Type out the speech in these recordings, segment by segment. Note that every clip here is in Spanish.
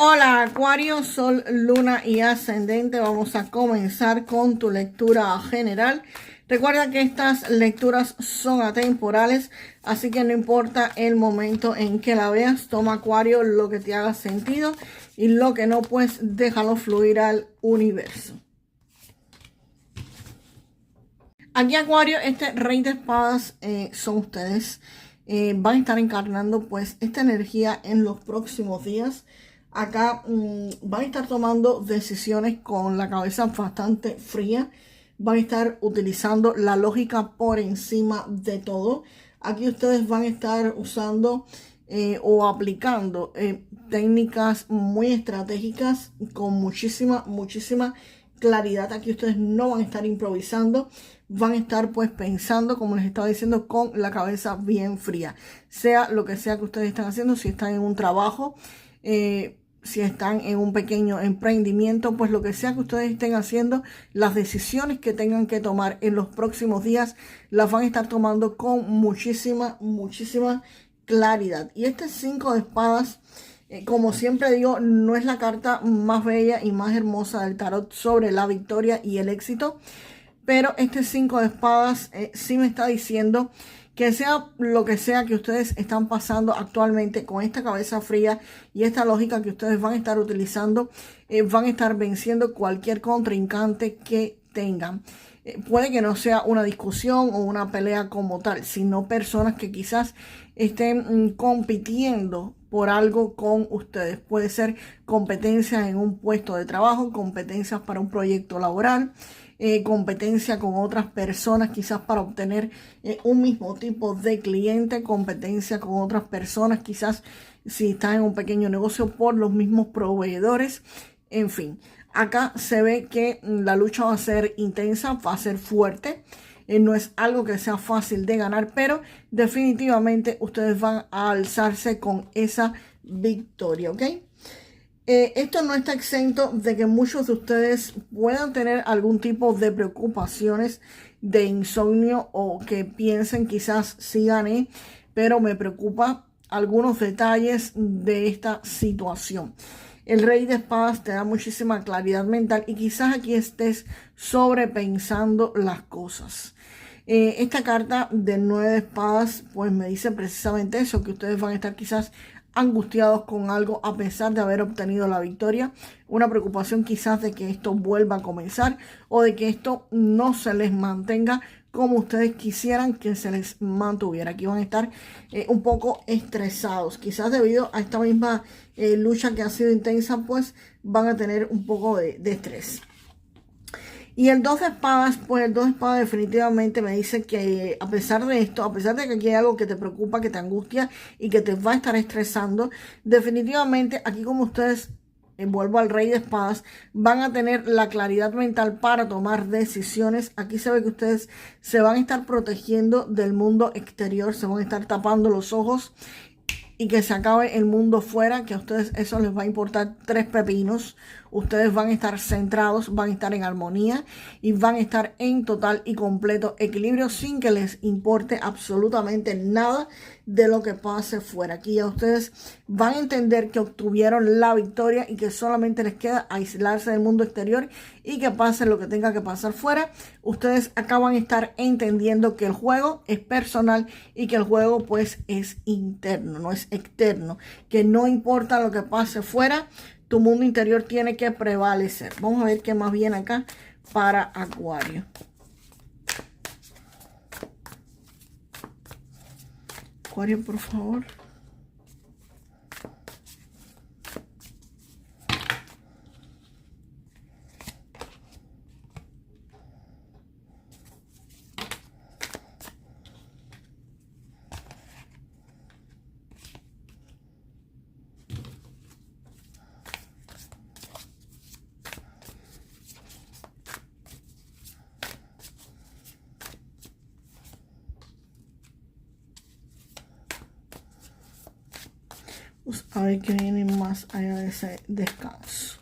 Hola Acuario, Sol, Luna y Ascendente. Vamos a comenzar con tu lectura general. Recuerda que estas lecturas son atemporales, así que no importa el momento en que la veas, toma Acuario lo que te haga sentido y lo que no, pues déjalo fluir al universo. Aquí Acuario, este Rey de Espadas son ustedes. Van a estar encarnando pues esta energía en los próximos días. Acá van a estar tomando decisiones con la cabeza bastante fría. Van a estar utilizando la lógica por encima de todo. Aquí ustedes van a estar usando o aplicando técnicas muy estratégicas con muchísima claridad. Aquí ustedes no van a estar improvisando, van a estar pues pensando, como les estaba diciendo, con la cabeza bien fría. Sea lo que sea que ustedes están haciendo, si están en un trabajo, si están en un pequeño emprendimiento, pues lo que sea que ustedes estén haciendo, las decisiones que tengan que tomar en los próximos días, las van a estar tomando con muchísima claridad. Y este 5 de espadas, como siempre digo, no es la carta más bella y más hermosa del tarot sobre la victoria y el éxito, pero este 5 de espadas sí me está diciendo que sea lo que sea que ustedes están pasando actualmente, con esta cabeza fría y esta lógica que ustedes van a estar utilizando, van a estar venciendo cualquier contrincante que tengan. Puede que no sea una discusión o una pelea como tal, sino personas que quizás estén compitiendo por algo con ustedes. Puede ser competencias en un puesto de trabajo, competencias para un proyecto laboral, competencia con otras personas quizás para obtener un mismo tipo de cliente, competencia con otras personas quizás si están en un pequeño negocio por los mismos proveedores. En fin, acá se ve que la lucha va a ser intensa, va a ser fuerte. No es algo que sea fácil de ganar, pero definitivamente ustedes van a alzarse con esa victoria, ¿ok? Esto no está exento de que muchos de ustedes puedan tener algún tipo de preocupaciones de insomnio o que piensen quizás sí gané, pero me preocupa algunos detalles de esta situación. El Rey de Espadas te da muchísima claridad mental y quizás aquí estés sobrepensando las cosas. Esta carta del 9 de espadas pues me dice precisamente eso, que ustedes van a estar quizás angustiados con algo a pesar de haber obtenido la victoria, una preocupación quizás de que esto vuelva a comenzar o de que esto no se les mantenga como ustedes quisieran que se les mantuviera. Aquí van a estar un poco estresados, quizás debido a esta misma lucha que ha sido intensa, pues van a tener un poco de estrés. Y el 2 de espadas, pues el 2 de espadas definitivamente me dice que a pesar de esto, a pesar de que aquí hay algo que te preocupa, que te angustia y que te va a estar estresando, definitivamente aquí como ustedes, vuelvo al Rey de Espadas, van a tener la claridad mental para tomar decisiones. Aquí se ve que ustedes se van a estar protegiendo del mundo exterior, se van a estar tapando los ojos y que se acabe el mundo fuera, que a ustedes eso les va a importar tres pepinos. Ustedes van a estar centrados, van a estar en armonía y van a estar en total y completo equilibrio sin que les importe absolutamente nada de lo que pase fuera. Aquí ya ustedes van a entender que obtuvieron la victoria y que solamente les queda aislarse del mundo exterior y que pase lo que tenga que pasar fuera. Ustedes acaban de estar entendiendo que el juego es personal y que el juego pues es interno, no es externo, que no importa lo que pase fuera, tu mundo interior tiene que prevalecer. Vamos a ver qué más viene acá para Acuario. Acuario, por favor. Pues a ver qué viene más allá de ese descanso.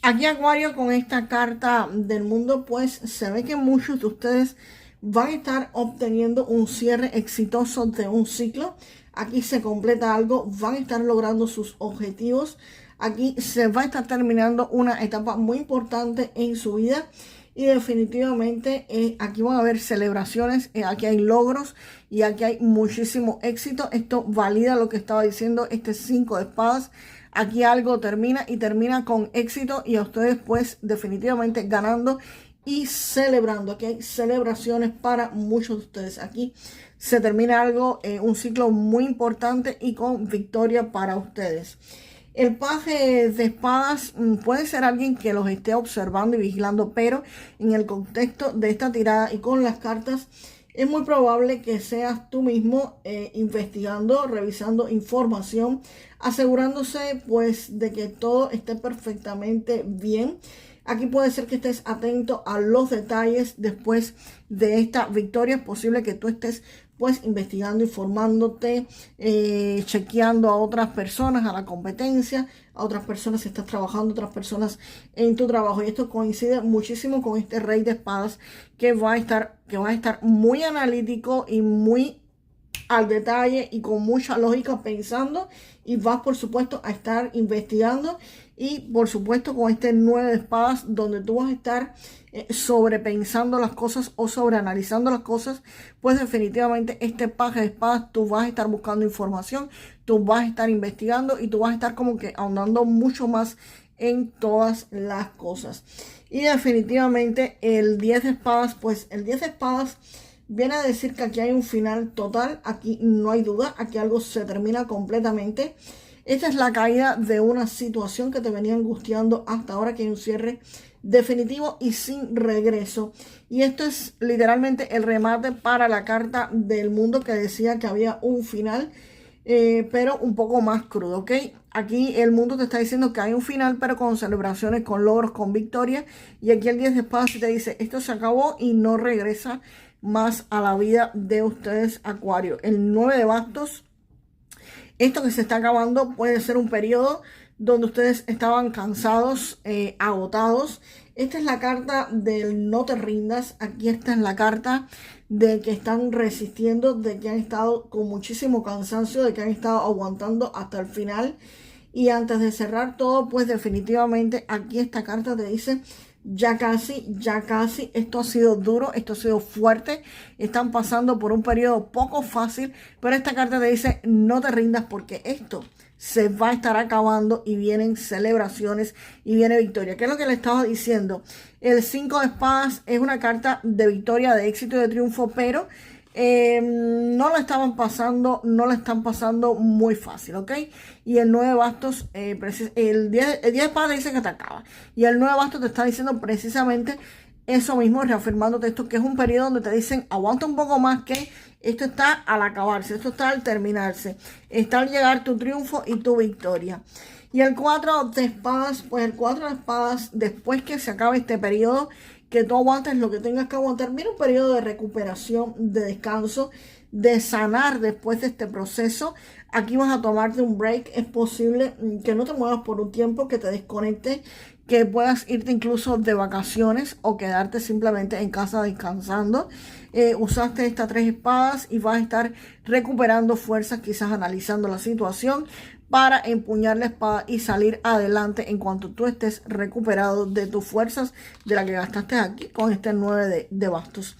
Aquí Acuario, con esta carta del mundo, pues se ve que muchos de ustedes van a estar obteniendo un cierre exitoso de un ciclo. Aquí se completa algo, van a estar logrando sus objetivos. Aquí se va a estar terminando una etapa muy importante en su vida. Y definitivamente aquí van a haber celebraciones, aquí hay logros y aquí hay muchísimo éxito. Esto valida lo que estaba diciendo este 5 de espadas. Aquí algo termina y termina con éxito y a ustedes pues definitivamente ganando y celebrando. Aquí hay celebraciones para muchos de ustedes. Aquí se termina algo, un ciclo muy importante y con victoria para ustedes. El paje de espadas puede ser alguien que los esté observando y vigilando, pero en el contexto de esta tirada y con las cartas, es muy probable que seas tú mismo investigando, revisando información, asegurándose pues de que todo esté perfectamente bien. Aquí puede ser que estés atento a los detalles después de esta victoria. Es posible que tú estés pues investigando, informándote, chequeando a otras personas, a la competencia, a otras personas si estás trabajando, otras personas en tu trabajo. Y esto coincide muchísimo con este rey de espadas que va a estar muy analítico y muy al detalle y con mucha lógica pensando, y vas por supuesto a estar investigando, y por supuesto con este 9 de espadas donde tú vas a estar sobrepensando las cosas o sobreanalizando las cosas, pues definitivamente este paje de espadas tú vas a estar buscando información, tú vas a estar investigando y tú vas a estar como que ahondando mucho más en todas las cosas. Y definitivamente el 10 de espadas, pues el 10 de espadas viene a decir que aquí hay un final total, aquí no hay duda, aquí algo se termina completamente. Esta es la caída de una situación que te venía angustiando hasta ahora, que hay un cierre definitivo y sin regreso. Y esto es literalmente el remate para la carta del mundo que decía que había un final, pero un poco más crudo, ¿ok? Aquí el mundo te está diciendo que hay un final, pero con celebraciones, con logros, con victoria. Y aquí el 10 de espadas te dice, esto se acabó y no regresa más a la vida de ustedes, Acuario. El 9 de bastos, esto que se está acabando puede ser un periodo donde ustedes estaban cansados, agotados. Esta es la carta del no te rindas. Aquí esta es la carta de que están resistiendo, de que han estado con muchísimo cansancio, de que han estado aguantando hasta el final. Y antes de cerrar todo, pues definitivamente aquí esta carta te dice, ya casi, esto ha sido duro, esto ha sido fuerte, están pasando por un periodo poco fácil, pero esta carta te dice, no te rindas porque esto se va a estar acabando y vienen celebraciones y viene victoria. ¿Qué es lo que le estaba diciendo? El 5 de espadas es una carta de victoria, de éxito y de triunfo, pero no la están pasando muy fácil, ¿ok? Y el 9 de bastos, el 10 de espadas dice que te acaba. Y el 9 de bastos te está diciendo precisamente eso mismo, reafirmándote esto, que es un periodo donde te dicen, aguanta un poco más, que esto está al acabarse, esto está al terminarse, está al llegar tu triunfo y tu victoria. Y el 4 de espadas, pues el 4 de espadas, después que se acabe este periodo, que tú aguantes lo que tengas que aguantar, viene un periodo de recuperación, de descanso, de sanar después de este proceso. Aquí vas a tomarte un break, es posible que no te muevas por un tiempo, que te desconectes, que puedas irte incluso de vacaciones o quedarte simplemente en casa descansando. Usaste estas 3 espadas y vas a estar recuperando fuerzas, quizás analizando la situación para empuñar la espada y salir adelante en cuanto tú estés recuperado de tus fuerzas, de la que gastaste aquí con este 9 de bastos.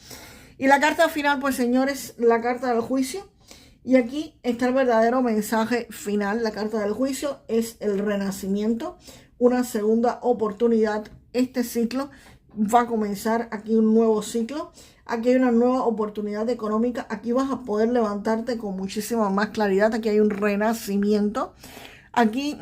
Y la carta final, pues señores, la carta del juicio. Y aquí está el verdadero mensaje final. La carta del juicio es el renacimiento, una segunda oportunidad. Este ciclo va a comenzar, aquí un nuevo ciclo. Aquí hay una nueva oportunidad económica. Aquí vas a poder levantarte con muchísima más claridad. Aquí hay un renacimiento. Aquí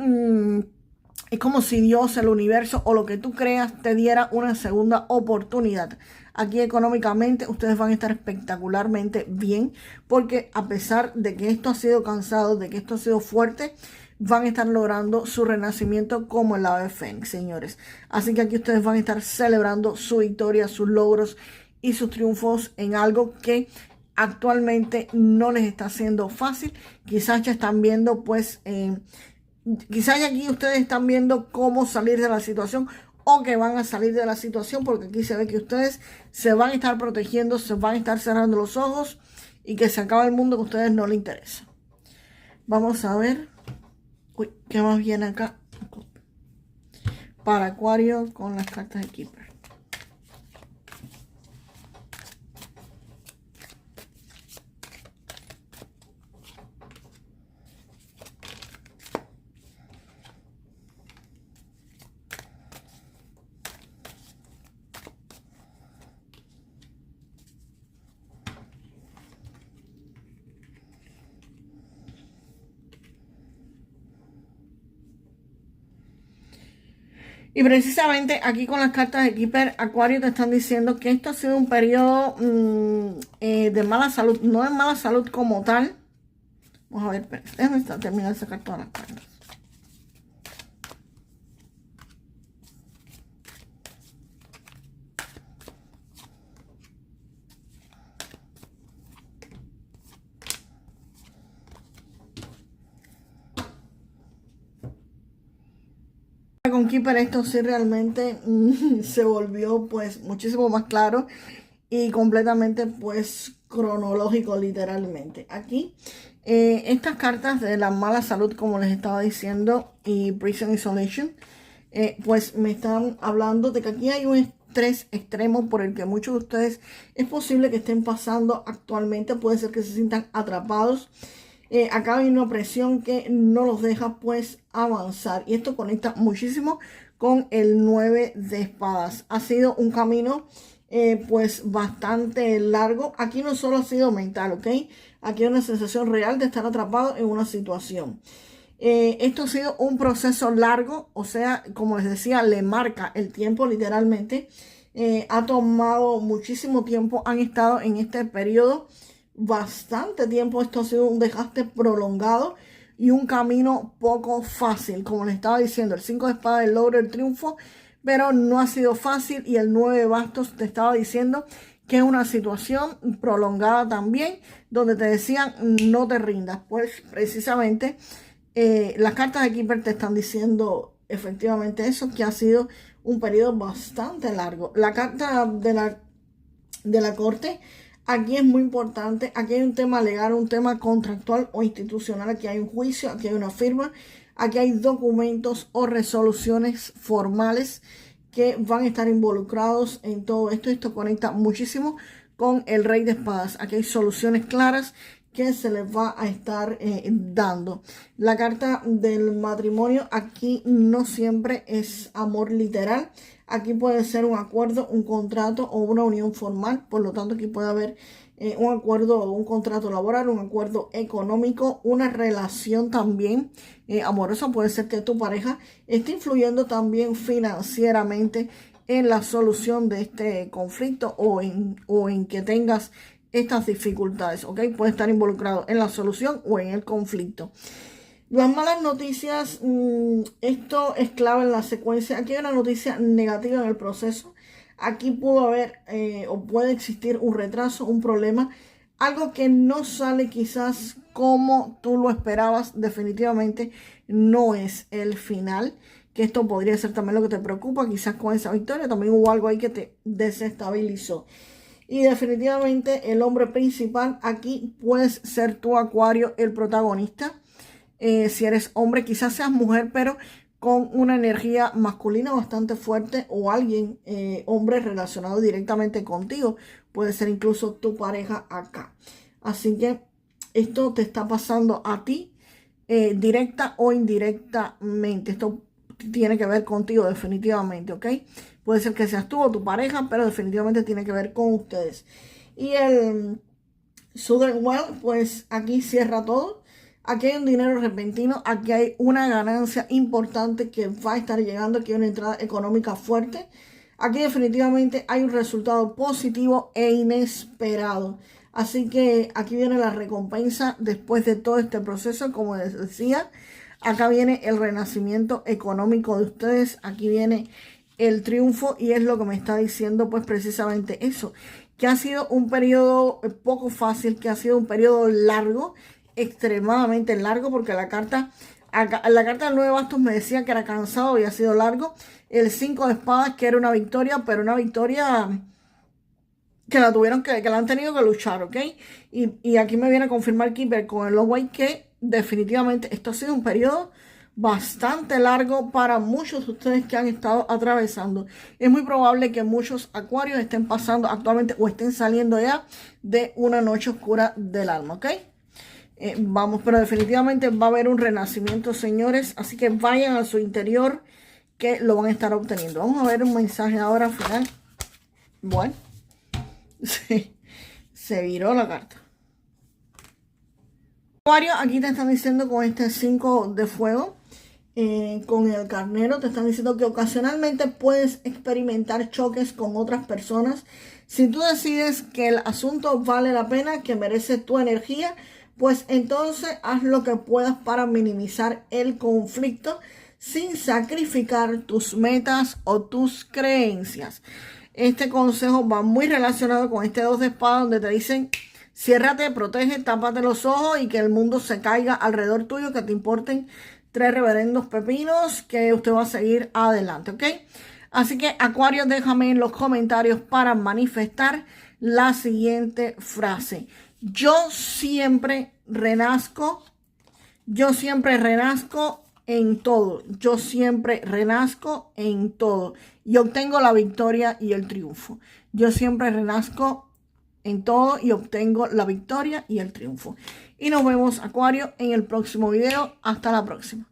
es como si Dios, el universo o lo que tú creas te diera una segunda oportunidad. Aquí económicamente ustedes van a estar espectacularmente bien, porque a pesar de que esto ha sido cansado, de que esto ha sido fuerte, van a estar logrando su renacimiento como el ave fénix, señores. Así que aquí ustedes van a estar celebrando su victoria, sus logros y sus triunfos en algo que actualmente no les está haciendo fácil. Quizás ya están viendo, pues, quizás aquí ustedes están viendo cómo salir de la situación o que van a salir de la situación, porque aquí se ve que ustedes se van a estar protegiendo, se van a estar cerrando los ojos y que se acaba el mundo que a ustedes no les interesa. Vamos a ver. Uy, ¿qué más viene acá? Para Acuario con las cartas de Keeper. Y precisamente aquí con las cartas de Keeper, Acuario te están diciendo que esto ha sido un periodo de mala salud. No es mala salud como tal. Vamos a ver, déjame terminar de sacar todas las cartas. Con Keeper esto sí realmente se volvió pues muchísimo más claro y completamente pues cronológico literalmente. Aquí estas cartas de la mala salud, como les estaba diciendo, y Prison Isolation, pues me están hablando de que aquí hay un estrés extremo por el que muchos de ustedes es posible que estén pasando actualmente. Puede ser que se sientan atrapados. Acá hay una presión que no los deja pues avanzar, y esto conecta muchísimo con el 9 de espadas. Ha sido un camino pues bastante largo. Aquí no solo ha sido mental, ¿ok? Aquí hay una sensación real de estar atrapado en una situación. Esto ha sido un proceso largo, o sea, como les decía, le marca el tiempo literalmente. Ha tomado muchísimo tiempo, han estado en este periodo bastante tiempo. Esto ha sido un desgaste prolongado y un camino poco fácil, como les estaba diciendo. El 5 de espada, el logro, el triunfo, pero no ha sido fácil. Y el 9 de bastos te estaba diciendo que es una situación prolongada también, donde te decían no te rindas. Pues precisamente las cartas de Keeper te están diciendo efectivamente eso, que ha sido un periodo bastante largo. La carta de la corte, aquí es muy importante. Aquí hay un tema legal, un tema contractual o institucional. Aquí hay un juicio, aquí hay una firma, aquí hay documentos o resoluciones formales que van a estar involucrados en todo esto. Esto conecta muchísimo con el Rey de Espadas. Aquí hay soluciones claras que se les va a estar dando. La carta del matrimonio aquí no siempre es amor literal. Aquí puede ser un acuerdo, un contrato o una unión formal. Por lo tanto, aquí puede haber un acuerdo o un contrato laboral, un acuerdo económico, una relación también amorosa. Puede ser que tu pareja esté influyendo también financieramente en la solución de este conflicto o en que tengas estas dificultades, ¿ok? Puede estar involucrado en la solución o en el conflicto. Las malas noticias, esto es clave en la secuencia. Aquí hay una noticia negativa en el proceso. Aquí pudo haber o puede existir un retraso, un problema, algo que no sale quizás como tú lo esperabas. Definitivamente no es el final, que esto podría ser también lo que te preocupa. Quizás con esa victoria también hubo algo ahí que te desestabilizó. Y definitivamente el hombre principal aquí puedes ser tu Acuario, el protagonista. Si eres hombre, quizás seas mujer, pero con una energía masculina bastante fuerte, o alguien, hombre, relacionado directamente contigo. Puede ser incluso tu pareja acá. Así que esto te está pasando a ti, directa o indirectamente. Esto tiene que ver contigo definitivamente, ¿ok? Puede ser que seas tú o tu pareja, pero definitivamente tiene que ver con ustedes. Y el Southern Well, pues aquí cierra todo. Aquí hay un dinero repentino, aquí hay una ganancia importante que va a estar llegando, aquí hay una entrada económica fuerte. Aquí definitivamente hay un resultado positivo e inesperado. Así que aquí viene la recompensa después de todo este proceso, como les decía. Acá viene el renacimiento económico de ustedes, aquí viene el triunfo, y es lo que me está diciendo pues precisamente eso, que ha sido un periodo poco fácil, que ha sido un periodo largo, extremadamente largo, porque la carta Acá, la carta del 9 de bastos me decía que era cansado, había sido largo. El 5 de espadas, que era una victoria, pero una victoria que la tuvieron que la han tenido que luchar, ¿ok? Y aquí me viene a confirmar Keeper con el Low White que definitivamente esto ha sido un periodo bastante largo para muchos de ustedes que han estado atravesando. Es muy probable que muchos acuarios estén pasando actualmente o estén saliendo ya de una noche oscura del alma, ¿ok? Vamos, pero definitivamente va a haber un renacimiento, señores. Así que vayan a su interior que lo van a estar obteniendo. Vamos a ver un mensaje ahora final. Bueno, se viró la carta. Acuario, aquí te están diciendo con este 5 de fuego, con el carnero, te están diciendo que ocasionalmente puedes experimentar choques con otras personas. Si tú decides que el asunto vale la pena, que merece tu energía, pues entonces haz lo que puedas para minimizar el conflicto sin sacrificar tus metas o tus creencias. Este consejo va muy relacionado con este 2 de espadas, donde te dicen: ciérrate, protege, tápate los ojos y que el mundo se caiga alrededor tuyo, que te importen 3 reverendos pepinos, que usted va a seguir adelante, ¿ok? Así que, Acuario, déjame en los comentarios para manifestar la siguiente frase. Yo siempre renazco en todo. Yo siempre renazco en todo. Y obtengo la victoria y el triunfo. Yo siempre renazco en todo y obtengo la victoria y el triunfo. Y nos vemos, Acuario, en el próximo video. Hasta la próxima.